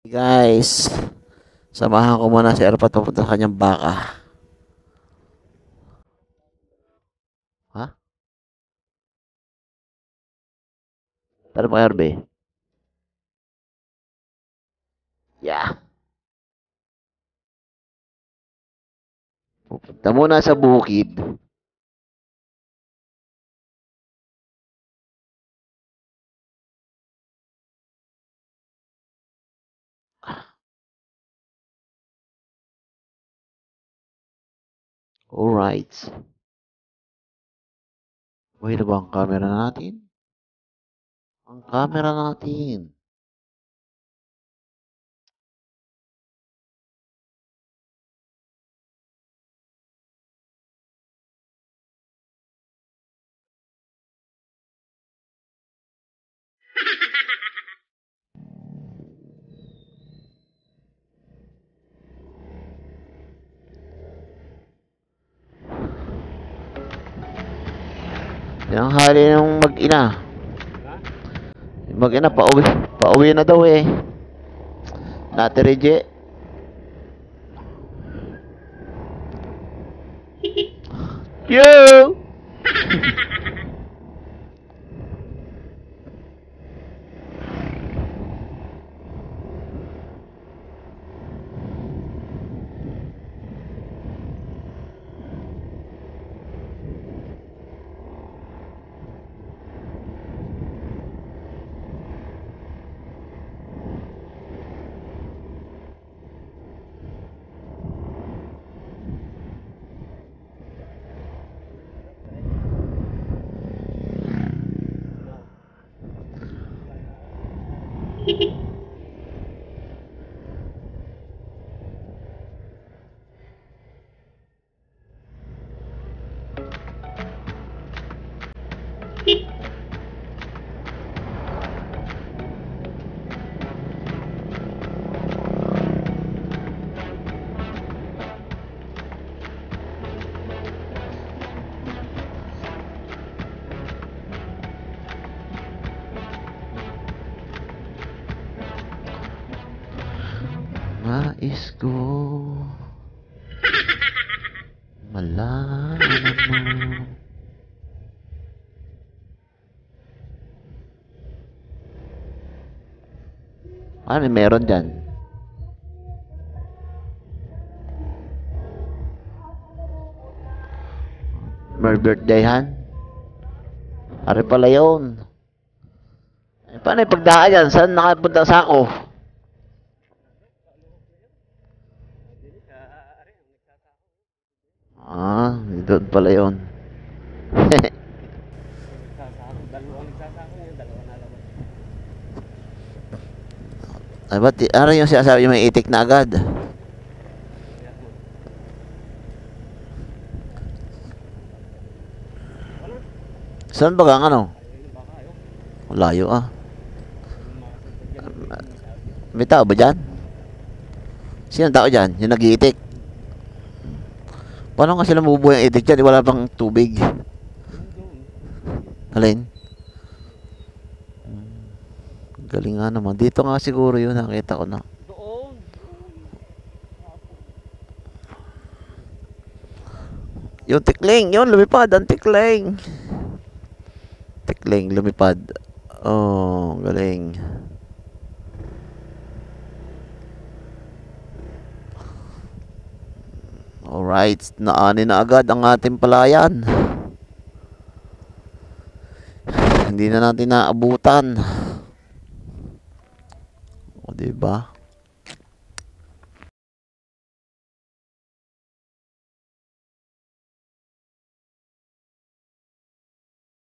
Guys, samahan ko muna si Erpat papunta sa kanyang baka. Ha? Tara mo, RB. Yeah. Pupunta muna sa bukid. Alright. Buhay na ba ang camera natin? Ang camera natin. Yung hali ng mag-ina. Yung mag-ina, pauwi. Pauwi na daw eh. Nati Reje. Yo! Nais ko malaman mo. Ano meron dyan? May birthday-han? Ari pala yun. Paano yung pagdaan yan? Saan nakapunta sa ako? Doon pala yun. Ay, ba't ano yung sinasabi yung may itik na agad? Saan ba ang ano? Layo ah. May tao ba dyan? Sino tao dyan? Yung nag-iitik? Paano nga sila mabubuhay ang itik dyan? Wala pang tubig. Alin? Galing nga naman. Dito nga siguro yun. Nakita ko na. Yung tikling. Yun, lumipad. Ang tikling. Tikling, lumipad. Oh, galing. Alright. Naani na agad ang ating palayan. Hindi na natin naabutan. O, diba?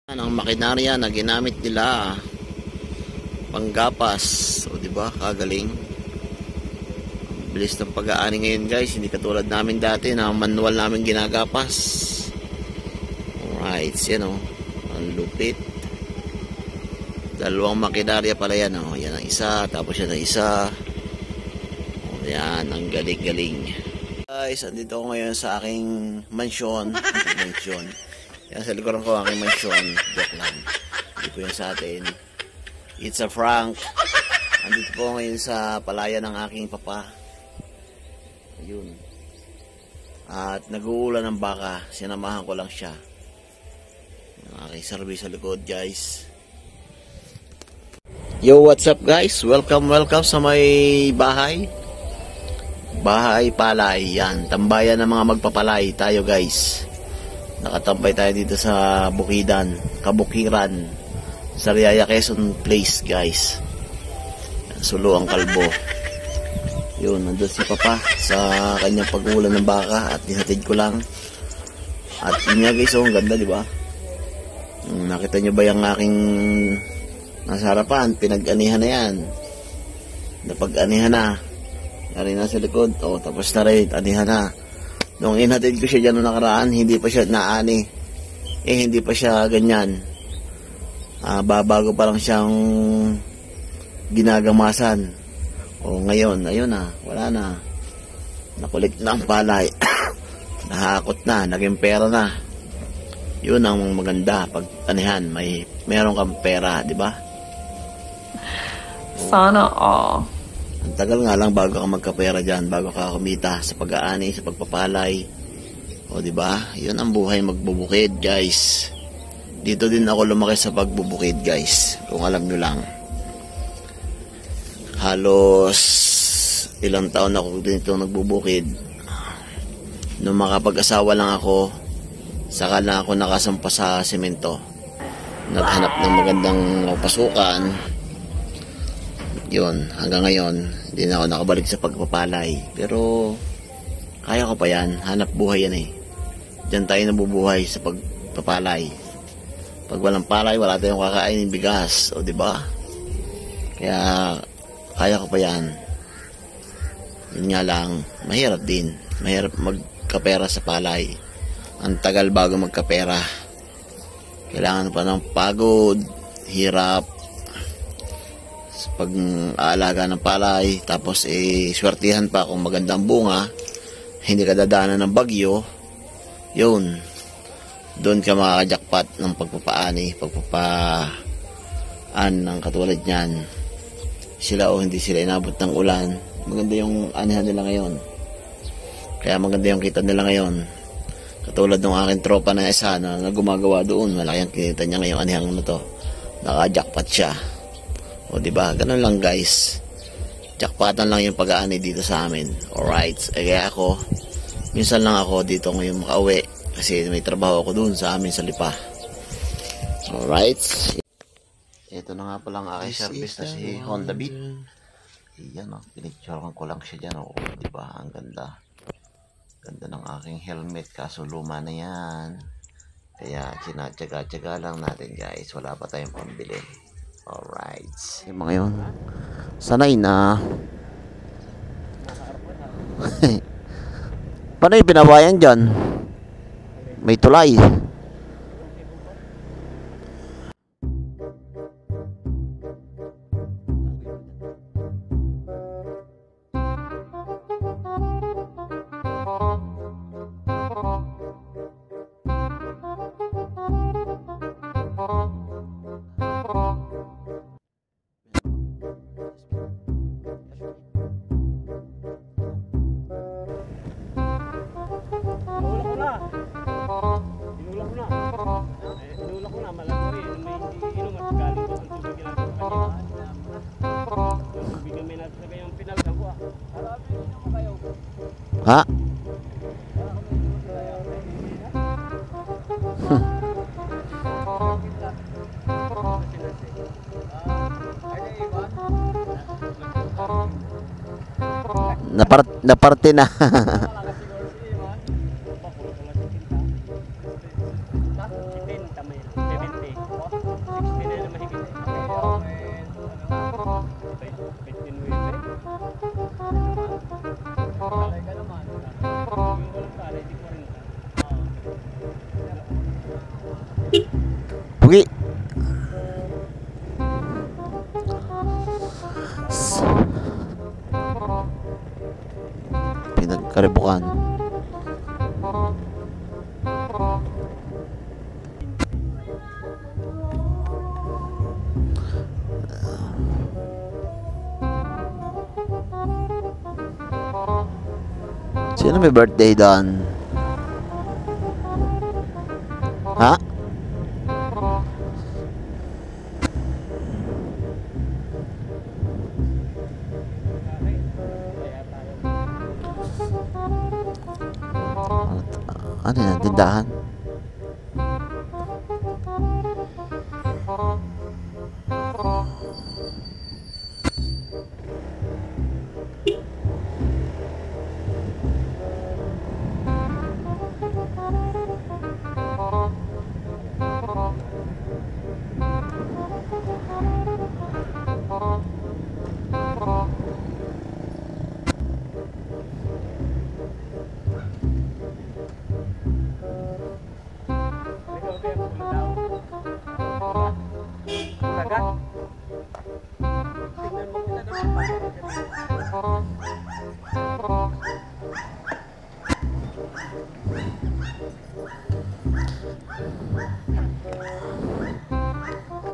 Ang makinarya na ginamit nila panggapas. O, diba? Kagaling. Bilis ng pag-aani ngayon, guys. Hindi katulad namin dati na manual namin ginagapas. Alright. Yan o. Ang lupit. Dalawang makinarya pala yan o. Yan ang isa. Tapos yan ang isa. O, yan. Ang galing-galing. Guys, andito ako ngayon sa aking mansyon. Mansyon. Yan sa likuran ko aking mansyon. Joke lang. Hindi ko yan sa atin. It's a prank. Andito po ngayon sa palaya ng aking papa. Ayun. At nag-uulan ng baka. Sinamahan ko lang siya. Yung aking service sa likod, guys. Yo, what's up guys? Welcome sa may bahay. Bahay palay. Yan, tambayan ng mga magpapalay tayo, guys. Nakatambay tayo dito sa Bukidan, Kabukiran, Sariaya, Quezon Place, guys. Sulo ang kalbo. Yun, nandun si papa sa kanyang pag-uulan ng baka at nihatid ko lang. At yun nga guys, oh, ang ganda, di ba? Nakita nyo ba yung aking nasa harapan? Pinag-anihan na yan. Napag-anihan na. Nari na sa likod. O, tapos na rin. Anihan na. Nung inhatid ko siya dyan noong nakaraan, hindi pa siya naani. Hindi pa siya ganyan. Babago pa lang siyang ginagamasan. O ngayon, ayun na, wala na. Nakulit na ang palay. Nahakot na, naging pera na. Yun ang maganda pag anihan, meron kang pera, di ba? Sana all. Ang tagal nga lang bago ka magkapera diyan, bago ka kumita sa pag-aani, sa pagpapalay. O di ba? Yun ang buhay magbubukid, guys. Dito din ako lumaki sa pagbubukid, guys. Kung alam nyo lang. Halos ilang taon ako dito nagbubukid. Nung makapag-asawa lang ako, saka lang ako nakasampa sa semento. Naghanap ng magandang pasukan. Yun, hanggang ngayon, hindi na ako nakabalik sa pagpapalay. Pero, kaya ko pa yan. Hanap buhay yan eh. Diyan tayo nabubuhay sa pagpapalay. Pag walang palay, wala tayong kakainin bigas. O, diba? Kaya, kaya ko pa yan. Yun nga lang, mahirap din. Mahirap magkapera sa palay. Ang tagal bago magkapera. Kailangan pa ng pagod, hirap, sa pag-aalaga ng palay. Tapos, swertihan pa kung magandang bunga. Hindi ka dadaanan ng bagyo. Yun. Doon ka makakajakpat ng pagpapaani, pagpapaan ng katulad niyan. Sila hindi sila inabot ng ulan. Maganda yung anihan nila ngayon. Kaya maganda yung kita nila ngayon. Katulad ng aking tropa na isa na gumagawa doon. Malaki ang kinita niya ngayong anihan na to. Naka-jackpot siya. O diba? Ganun lang guys. Jackpotan lang yung pag-aani dito sa amin. Alright. Kaya ako, minsan lang ako dito ngayon makauwi. Kasi may trabaho ako doon sa amin sa Lipa. Alright. Ito na nga pala ang aking service na si Honda Beat. Iyan o, pinicturean ko lang siya dyan. O, diba? Ang ganda. Ganda ng aking helmet. Kaso luma na yan. Kaya tinatsaga-tsaga lang natin guys. Wala pa tayong pambili. Alright. Yung mga yun. Sanay na. Paano yung pinabayan dyan? May tulay. Ha? Naparte na. Pugi. Pinagkaribukan. Sino may birthday doon? Ha? Ano yan? Tindahan?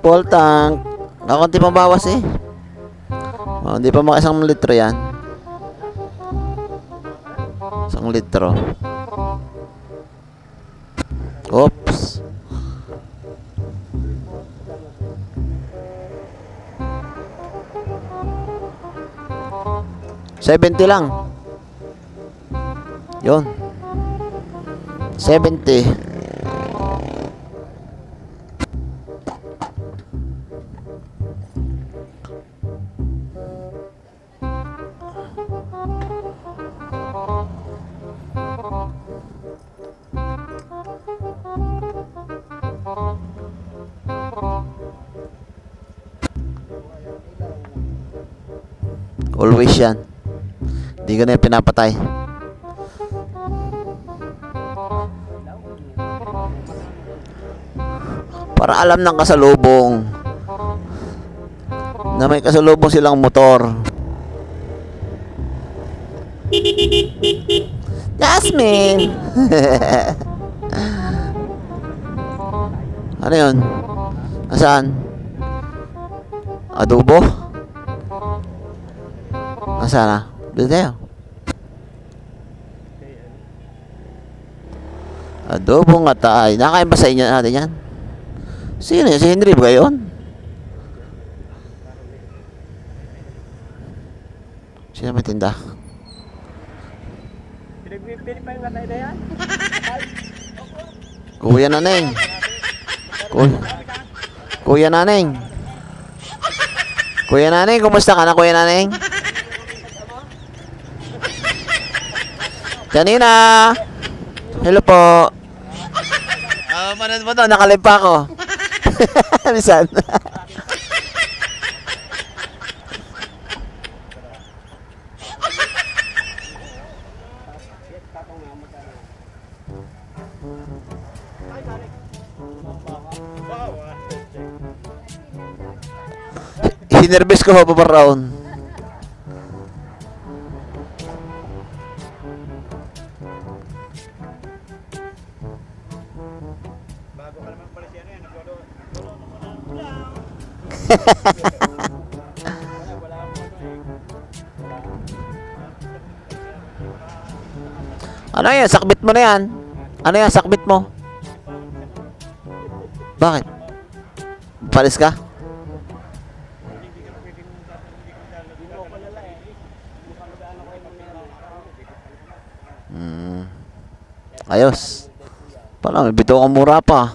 Full tank. Kakunti pang bawas eh. Oh, hindi pa mga 1 litro yan. 1 litro. Oops. $70 lang. Yun. 70. Always yan. Hindi ko na yung pinapatay. Para alam ng kasalubong na may kasalubong silang motor. Jasmine! Ano yun? Nasaan? Adobo? Nasaan na? Doon tayo. Adobong atay. Nakain ba sa inyo natin yan? Sino yun? Si Henry ba yun? Sino may tinda? Pinagpipili pa yung atay na yan? Kuya Naneng. Kuya Naneng. Kuya Naneng, kumusta ka na Kuya Naneng? Janina! Hello po! Manood mo to, nakalive pa ako. Bisan. Sinervis ko pa round. Bago ka naman pala siya na yan. Ano yan? Sakbit mo na yan. Ano yan? Sakbit mo. Bakit? Palis ka? Ayos. Pala, may bito kang mura pa.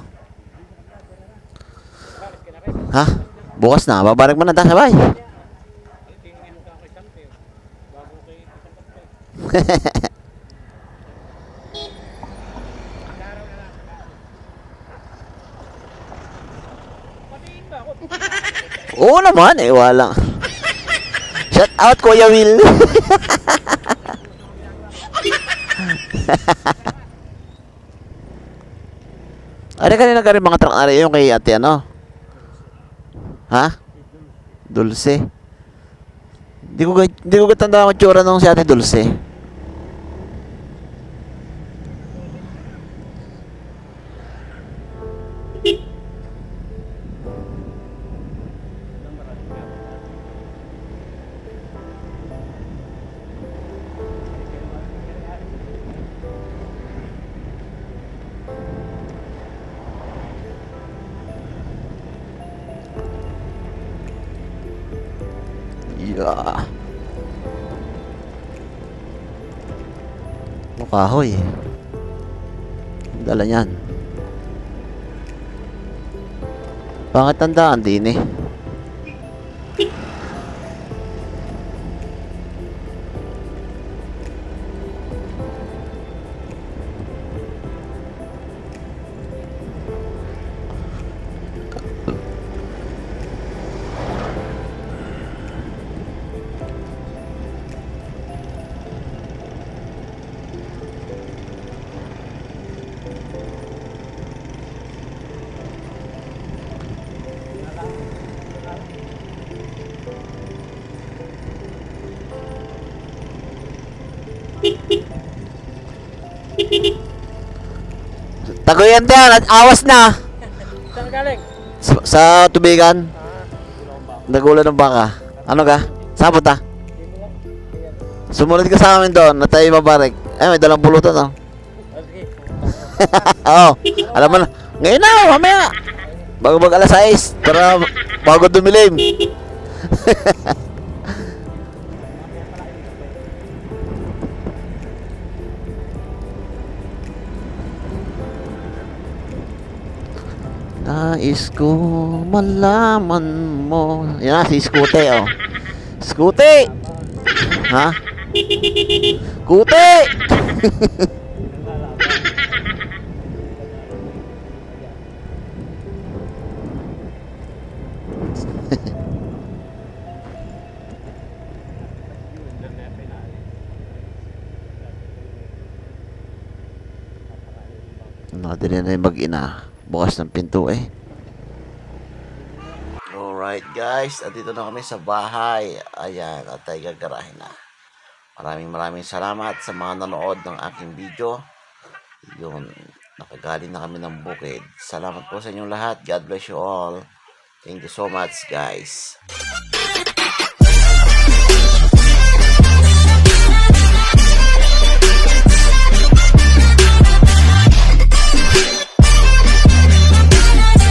Ha? Bukas na. Babalik mo na tayo sabay. Oo naman eh. Wala. Shout out Kuya Will. Ano kanina ka rin mga truck na rin yung kay ate ano? Ha? Dulce. Hindi ko tanda ang tsura nung si ate Dulce. Ah. Kahoy. Dala niyan. Bakit tandaan din eh? Tagoyan yan, at awas na. Saan galing? Sa tubigan. Ah, Nagulan ng baka. Ano ka? Saan punta? dito lang. Ayan. Sumunod ka sa amin doon, na tayo mabarik. Ay, may dalang pulutan oh. Okay. Oo. Alam mo na. Ngayon na, mamaya. Bago mag alas 6. Para bago dumilim. Nais ko malaman mo. Yan na, si Scooty oh. Scooty! Ha? Scooty! Nakadali na yung mag-ina. Bukas ng pinto eh. Alright guys, at dito na kami sa bahay. Ayan, at tayo gagarahin na. Maraming salamat sa mga nanood ng aking video. Yun, nakagaling na kami ng bukid. Salamat po sa inyong lahat. God bless you all. Thank you so much guys.